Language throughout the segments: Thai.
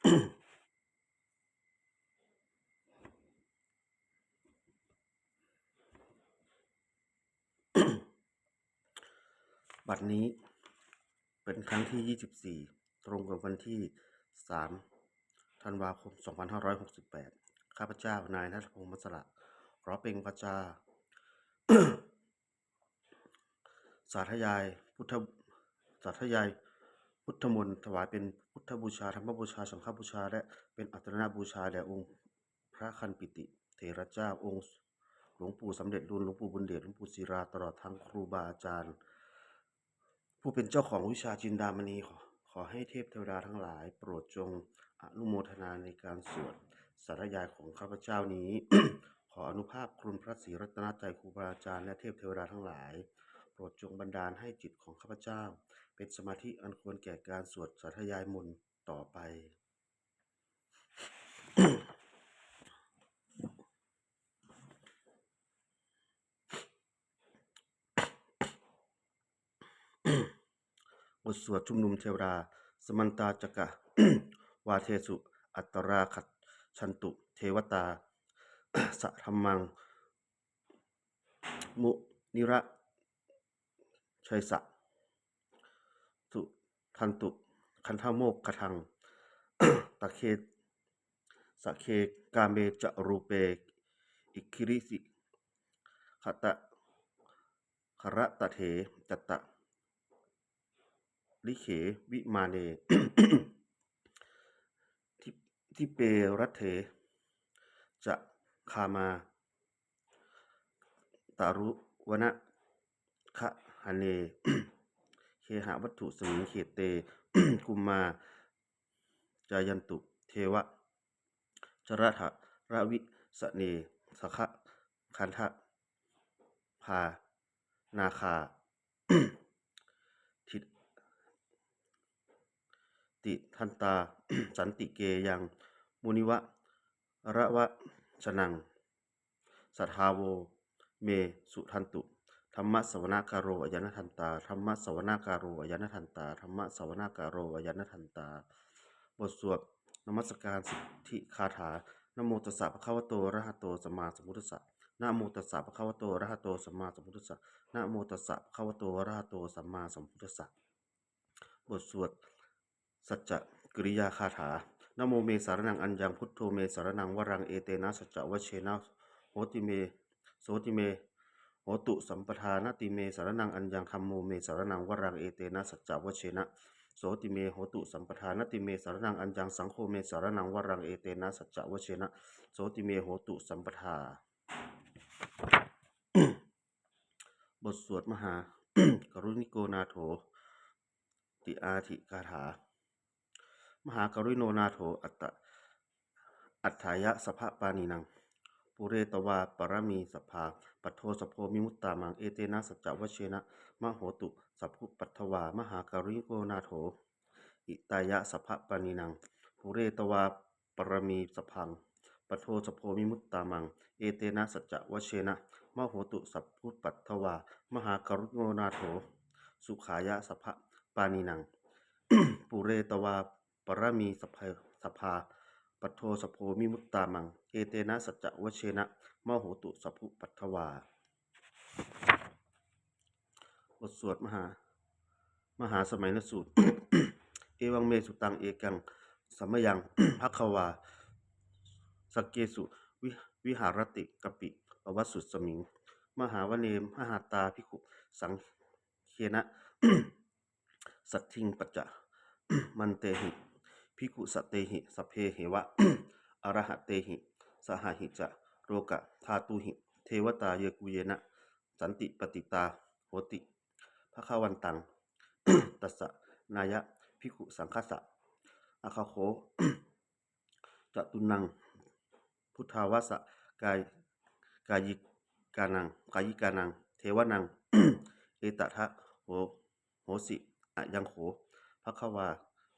บัดนี้เป็นครั้งที่ 24 ตรงกับวันที่ 3 ธันวาคม 2568 ข้าพเจ้านายณัฐพงษ์ มัสระขอเป็นพระเจ้า สาธยายพุทธมนต์ถวายเป็นพุทธบูชาธรรมบูชาสังฆบูชาและเป็นอัตนบูชาแด่องค์พระคันปิติเถระเจ้าองค์หลวงปู่สำเร็จรุ่นหลวงปู่บุญเดชหลวงปู่ศิราตลอดทั้งครูบาอาจารย์ผู้เป็นเจ้าของวิชาจินดามณีขอให้เทพเทวดาทั้งหลายโปรดจงอนุโมทนาในการสวดสาธยายของข้าพเจ้านี้ ขออนุภาพคุณพระศรีรัตนตรัยครูบาอาจารย์และเทพเทวดาทั้งหลายโปรดจงบันดาลให้จิตของข้าพเจ้าเป็นสมาธิอันควรแก่การสวดสาธยายมนต์ต่อไป บทสวดชุมนุมเทวดาสมันตาจักะ วาเทสุอัตตราคัตชันตุเทวตา สะธรรมังมุนิระชัยสะสุทันตุคันธโมกขทัง ตะเคสะเคกาเมจะรูเปอิคิริสิขตะคระตะเถจตะลิเขวิมาเน ทิเปรัตเถจะคามาตารุวนะคะหะเน เคหะวัตถุสมิงเขเต กุมมาจายันตุเทวะจรถะระวิสเนสคะคันทะพานาคา ทิติทันตา สันติเกยังมุนิวะระวะชนังสัทธาโวเมสุทันตุธรรมสวนาการโรอายนทันตาธรรมสวนาการโรอายนทันตาธรรมสวนาการโรอายนทันตาบทสวดนมัสการสิทธิคาถานะโมตัสสะภะคะวะโตอะระหะโตสัมมาสัมพุทธัสสะนะโมตัสสะภะคะวะโตอะระหะโตสัมมาสัมพุทธัสสะนะโมตัสสะภะคะวะโตอะระหะโตสัมมาสัมพุทธัสสะบทสวดสัจจกริยาคาถานะโมเมสารนังอัญญังพุทโธเมสารนังวรังเอเตนะสัจจวเชนะโหติเมโสติเมโหตุสัมปทานาติเมสารนังอัญญังธัมโมเมสารนังวรังเอเตนะสัจจวเชนะโสติเมโหตุสัมปทานาติเมสารนังอัญญังสังโฆเมสารนังวรังเอเตนะสัจจวเชนะโสติเมโหตุสัมปทา บทสวดมหา กรุณิโกนาโถติอาทิคาถามหากรุณโนนาโถอัฏฐายะสภะปานินังปุเรตวาปรมีสภาปัทโทสโพมิมุตตามังเอเตนะสัจจวเชนะมโหตุสัพพุปัทถวามหากรุณิโกนาโถอิตายะสภะปานินังปุเรตวาปรมีสพังปัทโทสโพมิมุตตามังเอเตนะสัจจวเชนะมโหตุสัพพุปัทถวามหากรุณิโกนาโถสุขายะสภะปานินัง ปุเรตวาปรมีสภาปัทโทสโพมิมุตตามังเอเตนะสัจจวเชนะมโหตุสัพพุปัทถวาบทสวดมหาสมัยนสูตร เอวังเมสุตังเอกังสัมมยัง ภัคควาสักเกสุวิหารติกปิปวัสสุสมิงมหาวเนมมหาตาภิกขุสังเคนะ สัตถิงปัจจะ มันเตหิภิกขุสเตหิสัพเพเหวะ อรหะเตหิสหหิจะโรกะธาตุหิเทวตาเยกุเยนะสันติปติตาโหติภควันตัง ตัสสะนายะภิกขุสังฆสะอาคาโค จตุนังพุทธาวาสะกายิกานังเทวนัง เอตทะโหสิอะยังโขภควา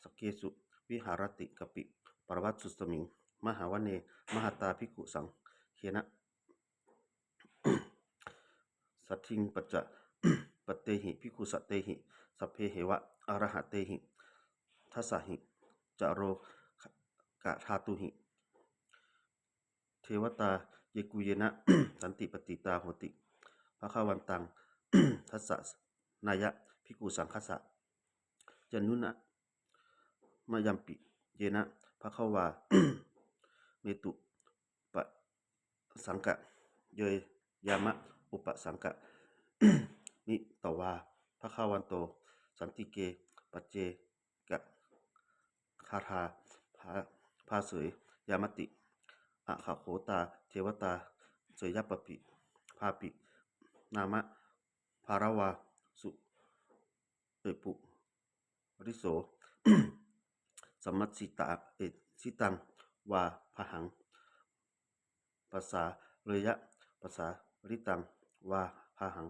สกเกสุวิหารติกปิปรวัตสุสมิงมหาวเนมหาตาภิกขุสังเคนะ สัทธิงปัจจะ ปเตหิภิกขุสเตหิสัพเพเหวะอรหะเตหิทัสสะหิจโร กะทาตุหิเทวตาเยกุเยนะ สันติปฏิตาโหติภคะวันตัง ทัสสะนายะภิกขุสังคัสสะจันนุนะมะยัมปิเยนะภคะวา เมตุปะสังกะเยยยามะอุปสังกะ นิตวาภคะวันโตสันติเกปัจเจกะคาธาภาเสยยามติอะขะโขตาเทวตาเสยยปปิภาปินามะภารวาสุปุริโส สัมมัสสิตาสิตังวาพหังภาษาเรยะภาษาริตังวาพหัง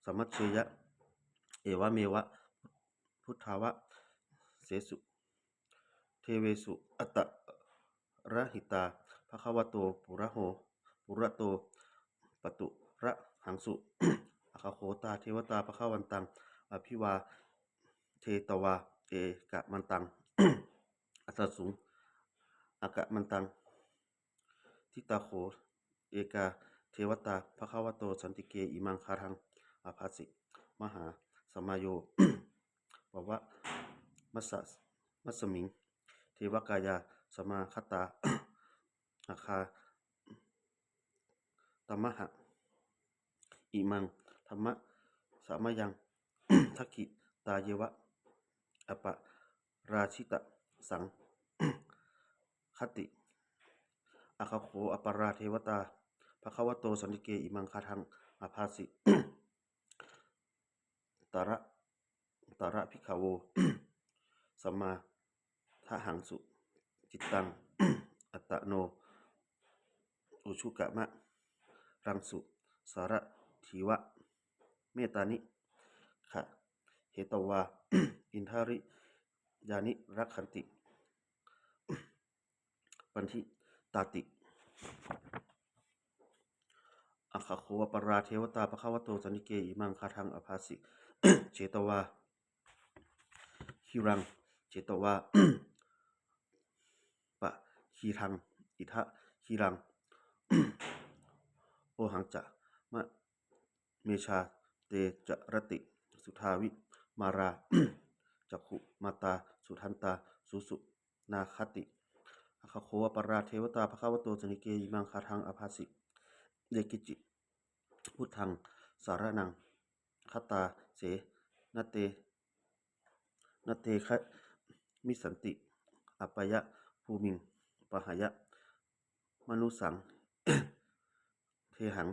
สัมมัชเชยะเอวะเมวะพุทธาวะเสสุเทเวสุอัตตระหิตาภควโตปุระโหปุระโตปตุระหังสุ อคโขตาเทวตาภควันตังอภิวาเทตวาเอกะมันตัง อัสสสุงอากะมันตังทิตาโขเอกาเทวตาภควโตสันติเกอิมังคาทังอาภาสิมหาสมายโย วะมัสมิงเทวกายาสมาคตา อาคาตมหะอิมังธรรมะสามยัง ทักขิตาเยวะอปะราชิตะสัง คติอาคาโขอปราเทวตาภควโตสันติเกอิมังคาทังอาภาสิ ตระภิกขโว สัมมาทหังสุจิตตัง อัตตโนอุชุกะมะรังสุสารถีวะเมตานิขะเหตวา อินทาริยานิรักขันติ ปันทิตาติอาคาโควปราเทวตาภควโตสันติเกอิมังคาทังอภาสิ เจตวาฮิรังเจตวา ปะฮีรังอิทะฮีรัง โอหังจะมะเมชาเตจรติสุทาวิมารา จักขุมาตาสุทันตาสุสุนาคติอาคาโควปราเทวตาภควโตสันติเกอิมังคาทังอภาสิเดกิจิพุทธังสารนังคตาเสนเตคะมิสันติอัปปยะภูมิงปหายะมนุสัง เทหัง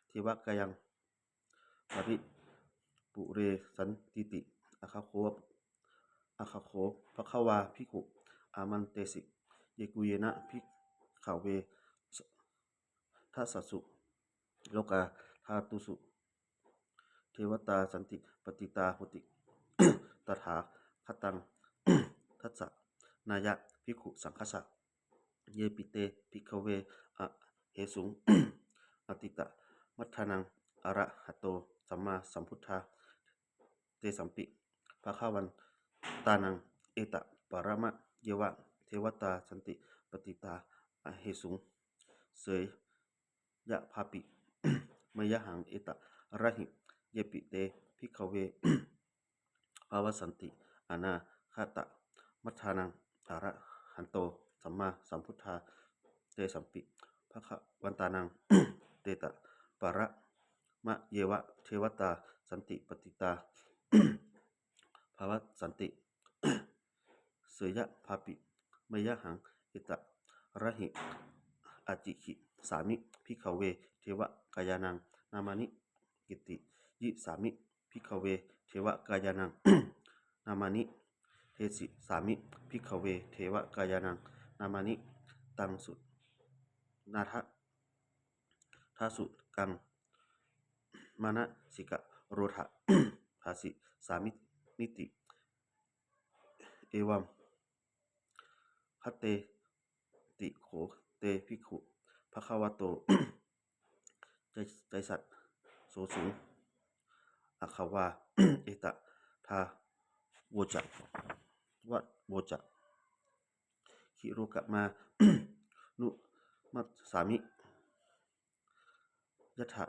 เทวกายังปริปุเรสันติติอาคาโคภควาภิกขุอามันเตสิเยกุเยนะภิกขเวทัสสสุโลกาธาตุสุเทวตาสันติปฏิตาโหติ ตถาคตัง ทัสสะนายะภิกขุสังฆสสะเยปิเตภิกขเวอะเหสุง อติตะมัทธานังอระหะโตสัมมาสัมพุทธาเตสัมปิภควันตานังเอตะปรมะเยวะเทวตาสันติปฏิตาอเหสุงเสยยะภาปิ มยหังเอตะระหิเยปิเตภิกขเว ภาวสันติอนาคตะมัทธานังอระหันโตสัมมาสัมพุทธาเตสัมปิภควันตานัง เตตะปะระมะเยวะเทวตาสันติปฏิตา ภาวสันติ เสยยะภาปิมยหังเอตะระหิอาจิขิสามิภิกขเวเทวกายานังนามานิกิติยิสามิภิกขเวเทวกายานัง นามานิเทสิสามิภิกขเวเทวกายานังนามานิตังสุนาทะทาสุกังมานะสิกะโรทะ ภาสิสามินิติเอวัมคัตเตติโขเตภิกขุภควโต ใจสัตโสสุงอาคาวา เอตะทาโวจักวัดโวจัก คิรุกะมา นุมัสสามิยถะ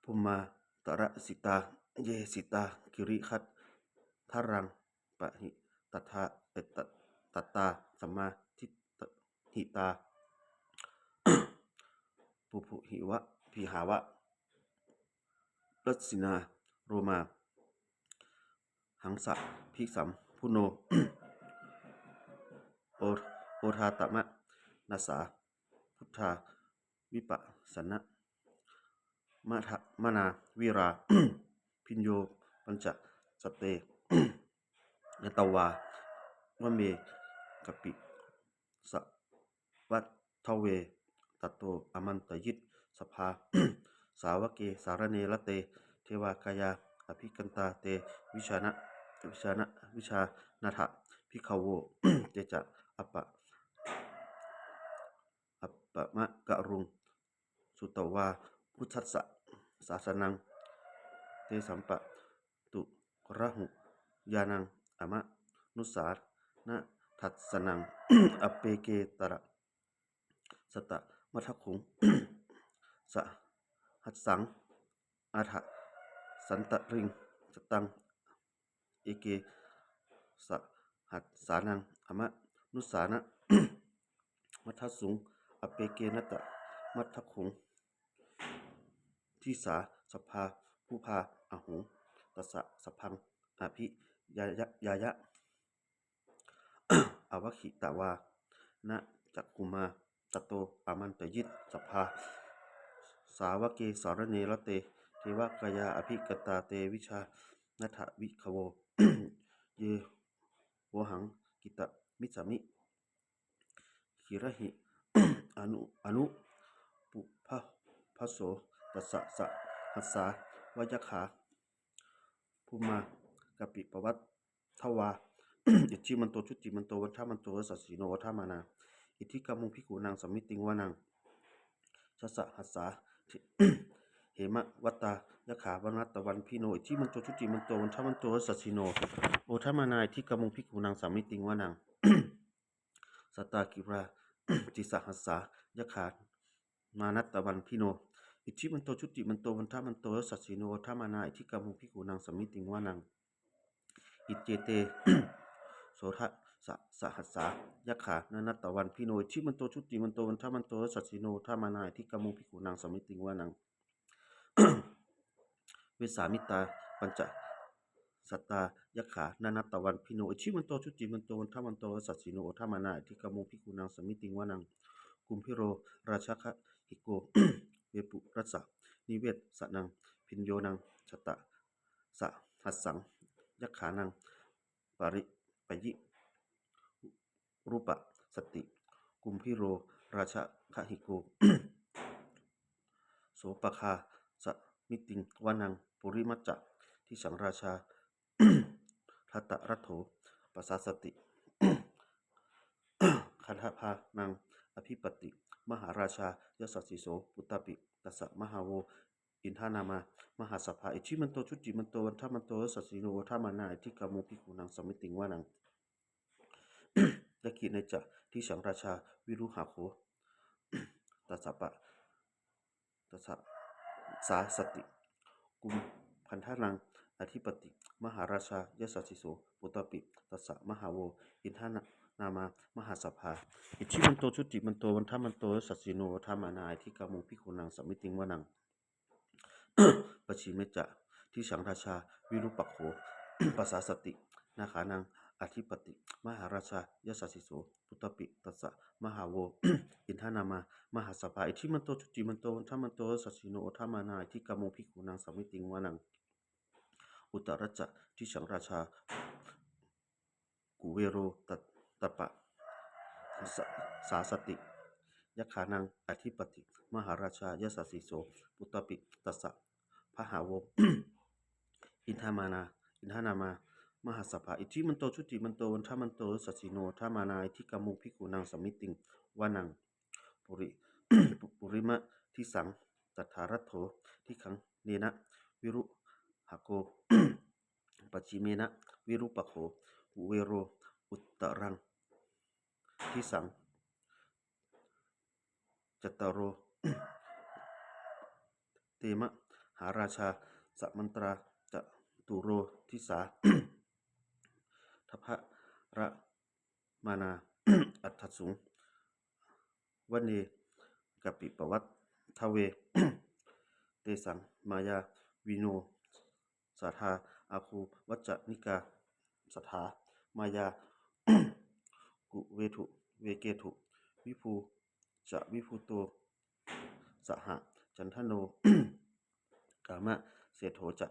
ภูมาตระสิตาเยสิตากิริคัตทารังปะหิตัทธาตัตตาสัมมาทิฏฐิตา ปุพุหิวะพิหาวะรัสสินาโรมาหังสะภิกสัมพุโน โอทาตมะนาสาพุทธาวิปัสสนะมนาวิรา พิญโยปัญจสตเต ยตวาวะเมกปิสวัตทเวตโตอมันตยิตสภา สาวเกสารเนรเตเทวากายาอภิกันตาเตวิชานาถะพิขโว เตจะอัปปมะกะรุงสุตวาพุทธัสสะศาสนังเตสัมปะตุระหุยานังอมะนุสานะทัสสนัง อเปเกตระสตะมัทคุง สหัสสังอาถะสันตริงสตังเอเกสหัสสานังอมะนุสานะ มัทสุงอเปเกนัตตะมัทคุงทิสาสภาผู้พาอหุงตัสสะสพังอภิยายะ อวคิตวานะจักกุมาตโตอามันตยิตสภาสาวเกสารเนรเตเทวกายาอภิกตาเตวิชานัทวิขโว เยโวหังกิตมิสามิขิระหิ อนุปุพะโสตัสสะสะหัสสาวายขาภูมากปิปวัตทวา อิจิมันโตชุติมันโตวัฏมันโตสัสสีโนวัฏมานาอิทิกามุงพิกุนางสัมมิติงวานังสัสสะหัสสา เหมะวัตตายะขาวนัตตะวันพิโนอิทิมันโตชุติมันโตวัฏมันโตสัสสีโนโอทมานาอิทิกามุงพิกุนางสัมมิติงวานัง สัตตากิรา ติสหัสสายะขามานัตตะวันพิโนอิทิมันโตชุติมันโตวัฏมันโตสัสสีโนวัฏมานาอิทิกามุงพิกุนางสัมมิติงวานังอิเจเต โสทะสหัสสายะขานัตตะวันพิโนอิทิมันโตชุติมันโตวัฏมันโตสัสสีโนวัฏมานาอิทิกามุงพิกุนางสัมมิติงวานัง เวสามิตาปัญจสัตตายะขานัตตะวันพิโนอิชิมันโตชุติมันโตวัฏมันโตสัสสิโนโอทามานาอิทิกามุงพิกุนางสมิติงวานังกุมพิโรราชคะหิโก เวปุรัสสะนิเวศสนังพิญโยนังชตะสะหัสสังยะขานังปยิรูปสติกุมพิโรราชคะหิโก โสปคาสมิติงวานังปุริมัจจะที่สังราชา ทัตตะรัตโถปัสสสติ คันธพานังอภิปติมหาราชายสัสสิโสปุตตปิตัสสะมหาโวอินทานามามหาสภาอิชิมันโตชุติมันโตวัฏมันโตสัสสิโนวัฏมานาอิทิกามุงพิกุนังสมิติงวานัง และขีในจะที่สังราชาวิรุหาโข ตัสสะปะตัสสะสาสติกุมพันธานังอธิปติมหาราชายสัสสิโสปุตตปิตัสสะมหาโวอินทานามามหาสภาอิชิมันโตชุติมันโตวัฏมันโตสัสสิโนวัฏมานาอิทิกามุงพิกุนังสมิติงวานัง ปชิเมจะที่สังราชาวิรุปักโข ปัสสาสตินาขานังอธิปติมหาราชายสัสสิโสปุตตปิตัสสะมหาโว อินทานามามหาสภาอิทิมันโตชุติมันโตวัฏมันโตสัสสิโนโอทามานาอิทิกามุงพิกุนังสมิติงวานังอุตรัจจะที่สังราชากุเวโรตปะสาสติยะขานังอธิปติมหาราชายสัสสิโสปุตตปิตัสสะพหาโว อินทานามามหาสภาอิทิมันโตชุติมันโตวัฏมันโตสัสสิโนทามานาอิทิกามุงพิกุนังสมิติงวานังปุริมะที่สังตัทธารัตโถที่ขังเนนะวิรุหโก ปัจฉิเมนะวิรุปโขอุเวโรอุตตรังที่ สังจตโร เตมะหาราชาสัมมันตราจตุโรทิสา ทัพพะระมานา อัฏฐสุงวันเนกัปปิปวัตทเว เตสังมายาวิโนสัทธาอาคูวัจจนิกาสัทธามายา กุเวทุเวเกทุวิภูจะวิภูโตสหจันทโน กามะเสโถจะ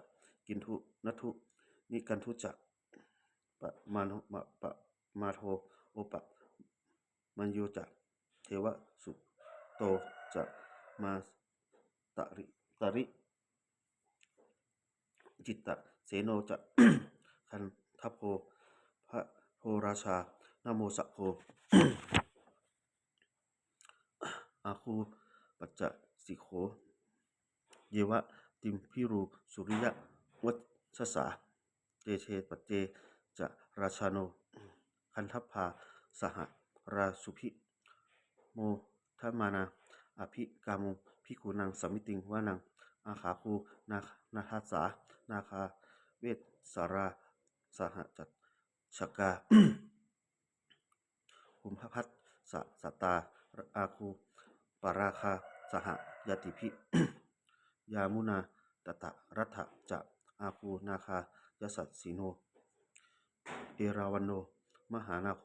กินทุนัทุนิกันทุจะปะมาโนปะมาโทโอปะมันโยจะเทวสุโตจะมาตริจิตตะเสโนจะ คันทัพโพพระโพราชานะโมสัพโพ อาคูปัจจสิโขเยวะติมพิรูสุริยะวัชสาเตเชปัจเจจะราชาโนคันทัพพาสหราสุภิโมทมานาอภิกามุพิคูนังสมิติงวานังอาขาคูนาทัสสานาคาเวสสาราสหจัตชกา หุมพพัสสะสัตตาอาคูปาราคาสหยติพิ ยามุนาตตะรัฐจะอาคูนาคายสัสสีโนเอราวันโนมหานาโค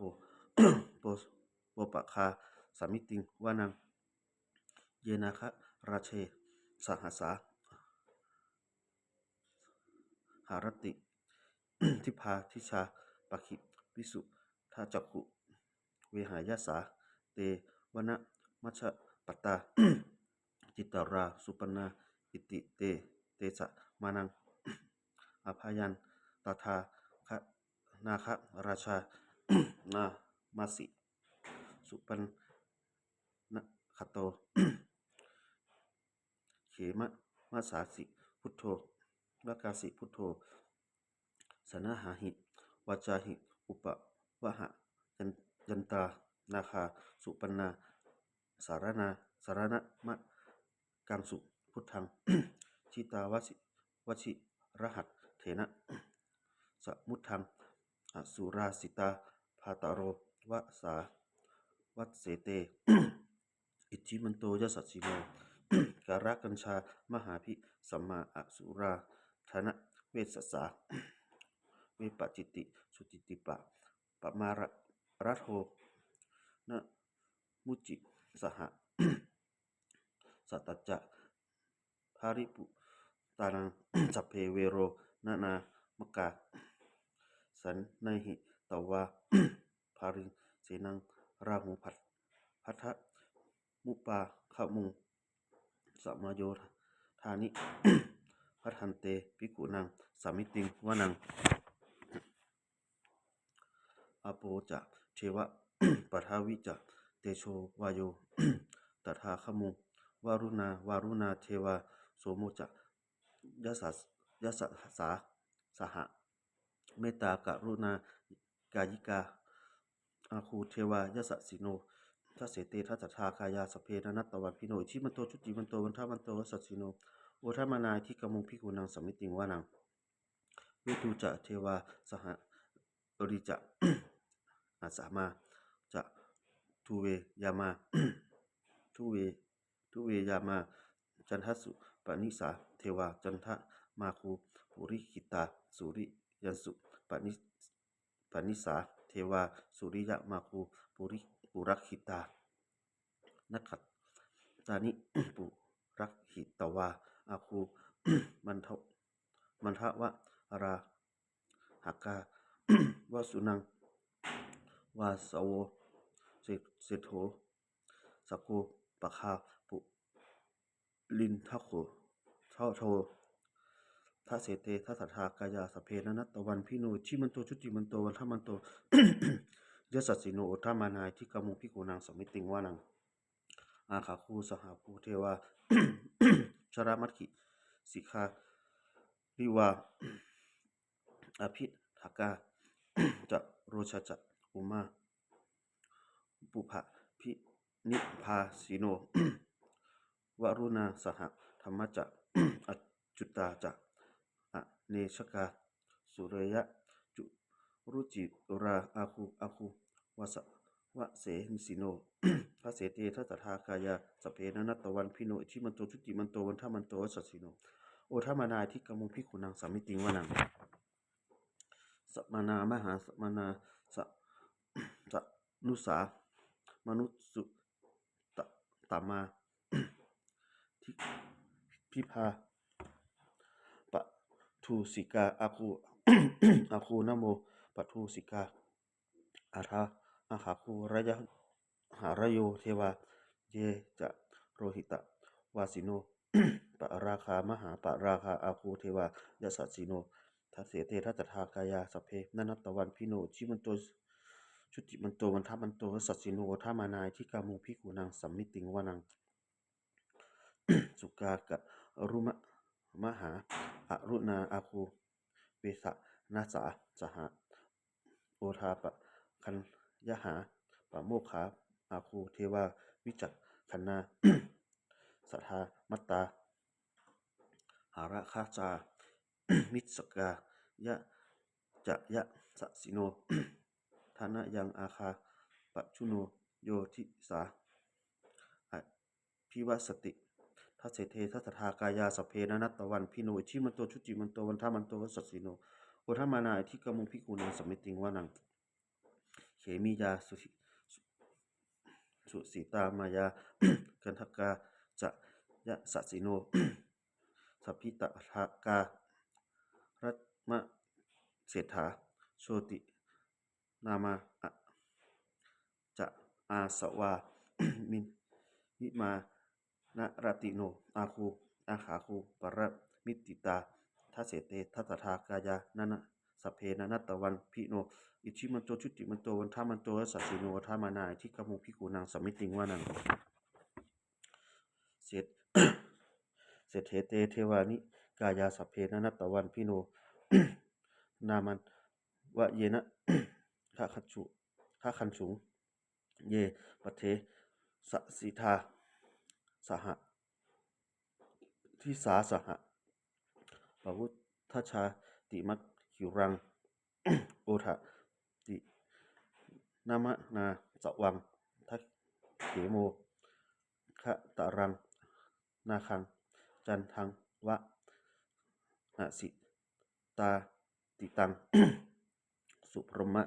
โปปะคาสามิติงวานังเยนาคะราเชสหัสสาหารติ ทิพาทิชาปะคิวิสุทาจักขุเวหายาสาเตวนะมัชปตตา จิตตราสุปนาอิติเตสะมานัง อภายันตถาคะนาคะราชา นามาสิสุปันนะคโต เขมะมาสาสิพุทโธวากาสิพุทโธสนะหาหิวาจาหิอุปวะหะยันตานาคาสุปันนาสารณะมะกังสุพุทธัง ชิตาวชิรหัตเถนะสมุทธังอสุราสิตาภาตโรวะสาวัตเสเต อิทธิมันโตยสัสสิโน การะกัญชามหาภิสัมมาอสุราธนะเวสสา เวปจิติสุจิติปะปะมาระรัตโหนะมุจิสห สัตตจะภาริปุตานัง สัพเพเวโรนานามกาสันไนหิตวา ภาริงเสนังราหูพัทธมุปาขมุงสมโยธานิ พัทันเตภิกขุนังสามิติงวานังอโปจะเทวะ ปทาวิจะเตโชวายโย ตถาคมุงวารุณาเทวาโสโมจะยสสาสหเมตตากรุณากายิกาอาคูเทวายสสิโนทัสเสเตทัสสทาคายาสเพนัตตวันพิโนอิชิมันโตชุติมันโตวันทามันโตวสัสสิโนโอทามานายที่กมุงพิกุนังสมิติงวานังเวทุจะเทวาสหอริจะ อาสามาจะทุเวยามา ทุเวยามาจันทสุปนิสาเทวาจันทมาคูปุริขิตาสุริยันสุปนิสาเทวาสุริยมาคูปุรักขิตานักขัตตานิ ปุรักขิตวาอาคู มันทวะราหากา วสุนังวาสโวเสโถสโกปะคาปุลินทะโขโททัสเสเตทัสสทากายาสเพนัตตวันพิโนชิมันโตชุติมันโตวันทมันโต ยสัสสิโนโอทามานายที่กมุพิกุนังสมิติงวานังอาขาคูสหาภูเทวา ชรามัตขิสิกขาริวา อภิธากา จะโรชจะอุมาปุ ปุภะพินิพาสิโน วรุณาสหธรรมจะ อจุตาจะอเนชกาสุเรยะจุรุจิราอาคูวสวะเสนิสิโน พระเสเตทัตถากายาสพเพนะนัตตวันพิโนอิทิมันโตชุติมันโตวันทมันโตสัสสิโนโอทามนาทิกมุภิกขุนังสามิติงวนังสัมมนามหาสัมมนาสะนุสามนุสุตตามาทิพิพาปะทุสิกาอาคู อาคูนะโมปะทุสิกาอาทาอาหาคูระยะหารโยเทวาเยจะโรหิตะวาสิโน ปะราคามหาปะราคาอาคูเทวายสัสสิโนทัสเสเตทัตถากายาสพเพนันตตวันพิโนชิมันโตชุติมันโตวันทมันโตสัสสิโนทามานายที่กามุภิกขุนังสัมมิติงวนัง สุกากะรุมะมหาอรุณาอาคูเปสะนาสาสหะโอทาปะคันยหาปะโมคขาอาคูเทวาวิจักขันนา สัทธามัตตาหาระคาจา มิสกายะจะยะสัสสิโน ธนะยังอาคาปัจจุโนโยทิสาอภิวัสติทัสเสเททัตถากายาสพเพนะนัตตวันพิโนอิทิมันโตชุติมันโตวันทมันโตสัสสิโนโอทามานาอิทิกมุภิกขุนังสมมิติงวานังเขมิยาสุสีตามายา กันทกาจะยะสัสสิโน สัพพิตถาการัตมะเศรษฐาโชตินามาจะอาสวา มินนิมานะรติโนอาคูอาขาคูปรมิติตาทัสเสเตทัตถากายานันสัพเพนะนัตตวันพิโนอิชิมันโตชุติมันโตวันทามันโตสัสสิโนทามานายที่กมุภิกขุนังสมมิติงวานังเสร็จ เสร็จเตเทวานิกายาสัพเพนะนัตตวันพิโน นามันวะเยนะ ขะคันฉุงเยปะเทสสิทาสหทิสาสหปวุทชาติมัคคิรัง โอทะตินามะนาสวังทักเขโมคะตะรังนาคังจันทังวะอสิตาติตัง สุพรหมะ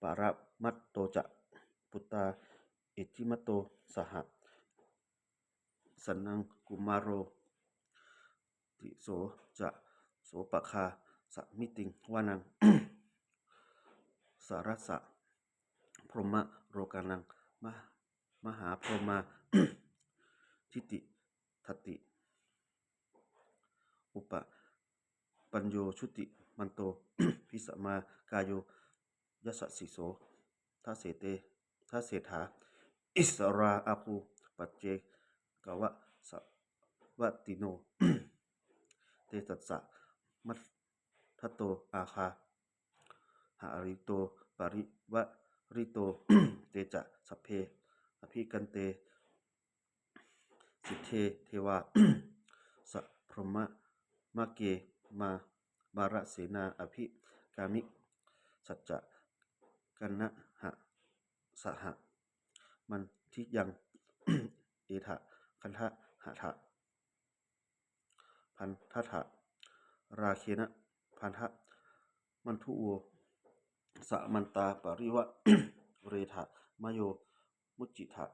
ปาระมัตโตจะปุตตาอิทิมัตโตสหสันนังกุมารโรติโสจะโสปะคาสมิติงวานัง สารัสสะพรหมะโรกานังมหาพรหมา ทิติทัตติอุปปัญโยชุติมันโต พิสมากายโยยสสิโสทัสเสเตทัสเสถาอิสราอาคูปัจเจกวะสวัตติโน เตตัสสะมัททัตโตอาคาหาริโตปริวะริโต เตจะสัพเพอภิกันเตสิทเทเทวา สัพพรหมะมะเกมาบาระเสนาอภิกามิสัจจะกันนะหะสหะมันทิยัง เอทะคันทะหะทะพันทะทะราเคนะพันทะมันทุโวสะมันตาปริวะ เรทะมโยมุจจิทะ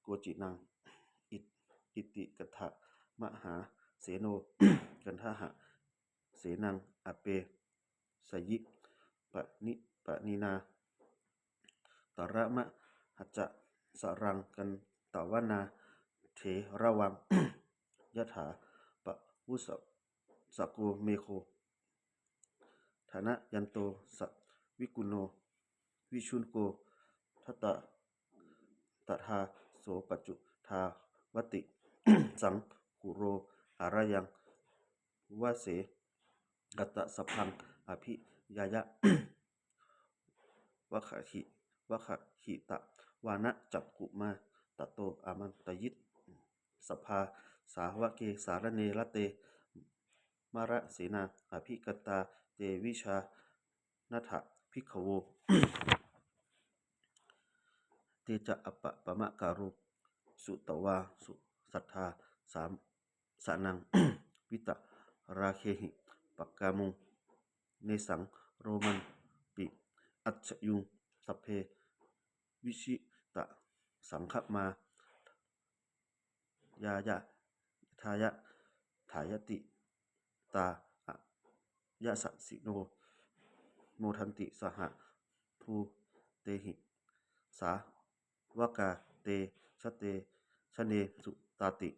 โกจินังอิติกัตถะมหาเสโน กันทะหะเสนังอเปสยิปนินาตระมะหัจจะสรังกันตวนาเถระวัง ยถาปะวุสโกเมโคฐานะยันโตสวิกุโนวิชุนโกทัตตถาโสปัจจุทาวติ สังกุโรหารายังวะเสกัตตะสัพพังอภิยายะ วะขะหิว ขหิตะวานะจักกุมาตะโตอามันตยิตสภาสาวะเกสารเนรเตมระเสนาอภิกตาเตวิชานัฐภิกขโว เตจะอัปปะปะมะการุสุตวาสุสัทธาสามสานัง วิตะราเคหิปักกามุงเนสังโรมันปิอัจฉยุงสัพเพวิชิตะสังฆมายายะทายะถายติตาอะยะสะสิโนโมทันติสหภูเตหิสาวกาเตชะเตชะเนสุตาติ